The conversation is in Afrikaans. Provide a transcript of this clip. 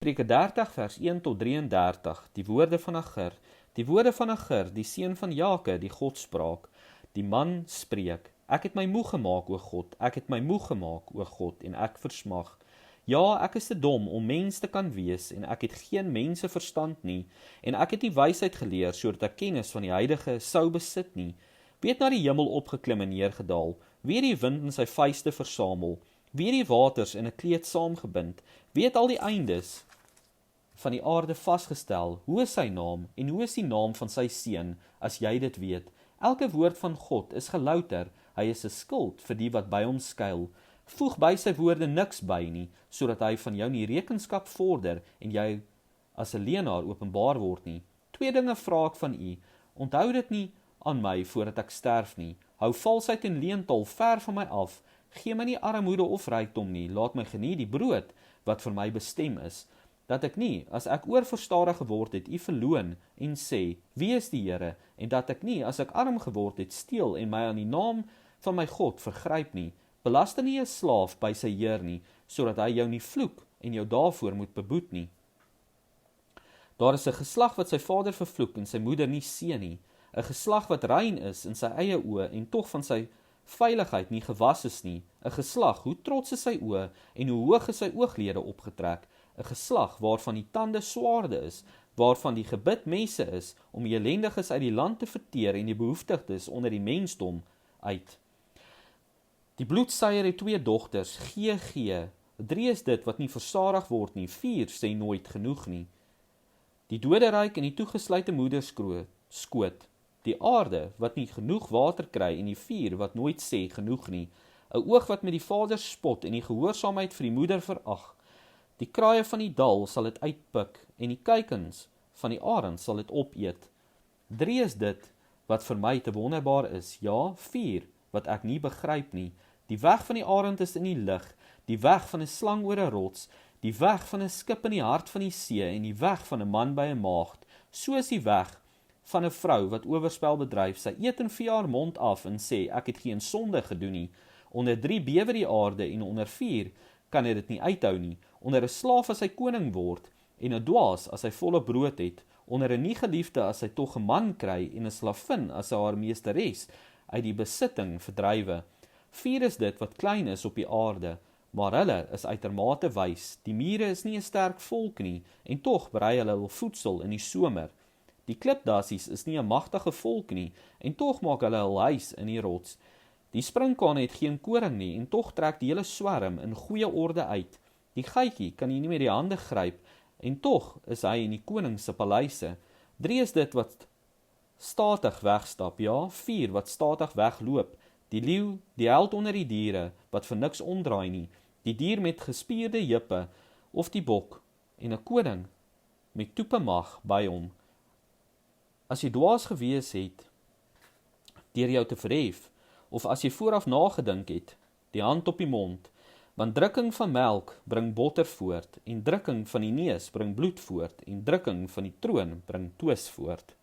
Spreuke 30 vers 1 tot 33, die woorde van Agur. Die woorde van Agur, die seun van Jake, die Godspraak. Die man spreek, ek het my moeg gemaak, o God, ek het my moeg gemaak, o God, en ek versmag. Ja, ek is te dom om mens te kan wees, en ek het geen mense verstand nie, en ek het nie wysheid geleer, sodat ek kennis van die heilige sou besit nie. Wie het na die hemel opgeklim en neergedaal? Wie het die wind in sy vuiste versamel? Wie het die waters in 'n kleed saamgebind? Wie het al die eindes van die aarde vasgestel? Hoe is sy naam, en hoe is die naam van sy seun, as jy dit weet? Elke woord van God is gelouter, hy is 'n skild vir die wat by hom skuil. Voeg by sy woorde niks by nie, sodat hy van jou nie rekenskap vorder, en jy as 'n leienaar openbaar word nie. 2 dinge vra ek van u, onthou dit nie aan my voordat ek sterf nie. Hou valsheid en leentaal ver van my af, gee my nie armoede of rykdom nie, laat my geniet die brood wat vir my bestem is, dat ek nie, as ek oorverstadig geword het, u verloon en sê, wie is die Here, en dat ek nie, as ek arm geword het, steel en my aan die naam van my God vergryp nie. Belaster nie 'n slaaf by sy heer nie, sodat hy jou nie vloek en jou daarvoor moet beboet nie. Daar is 'n geslag wat sy vader vervloek en sy moeder nie seën nie, 'n geslag wat rein is in sy eie oë en tog van sy veiligheid nie gewas is nie, 'n geslag, hoe trots is sy oë en hoe hoog is sy ooglede opgetrek, 'n geslag waarvan die tande swaarde is, waarvan die gebit messe is, om die ellendiges uit die land te verteer en die behoeftiges onder die mensdom uit. Die bloedseier het 2 dogters, gee. 3 is dit wat nie versadig word nie, 4 sê nooit genoeg nie. Die doderyk en die toegesluite moederskoot, die aarde wat nie genoeg water kry en die vuur wat nooit sê genoeg nie, 'n oog wat met die vader spot en die gehoorsaamheid vir die moeder verag. Die kraaie van die dal sal dit uitpik en die kuikens van die arend sal dit opeet. 3 is dit wat vir my te wonderbaar is, ja, 4 wat ek nie begryp nie. Die weg van die arend is in die lug, die weg van 'n slang oor 'n rots, die weg van 'n skip in die hart van die see en die weg van 'n man by 'n maagd. So is die weg van 'n vrou wat oorspel bedryf. Sy eet en vee haar mond af en sê, ek het geen sonde gedoen nie. Onder 3 bewe die aarde en onder 4 kan hy dit nie uithou nie. Onder 'n slaaf as hy koning word en 'n dwaas as hy volle brood het. Onder 'n nie geliefde as hy tog 'n man kry en 'n slavin as hy haar meesteres uit die besitting verdrywe. 4 is dit wat klein is op die aarde, maar hulle is uitermate wys. Die mure is nie 'n sterk volk nie, en tog berei hulle hul voedsel in die somer. Die klipdassies is nie 'n magtige volk nie, en tog maak hulle hul huis in die rots. Die sprinkane het geen koring nie, en tog trek die hele swerm in goeie orde uit. Die geitjie kan jy nie met die hande gryp, en tog is hy in die koning se paleise. 3 is dit wat statig wegstap, ja, 4 wat statig wegloop. Die leeu, die held onder die diere, wat vir niks omdraai nie, die dier met gespierde heupe, of die bok, en 'n koning met toepemag by hom. As jy dwaas gewees het, deur jou te verhef, of as jy vooraf nagedink het, die hand op die mond, want drukking van melk bring botter voort, en drukking van die neus bring bloed voort, en drukking van die troon bring twis voort.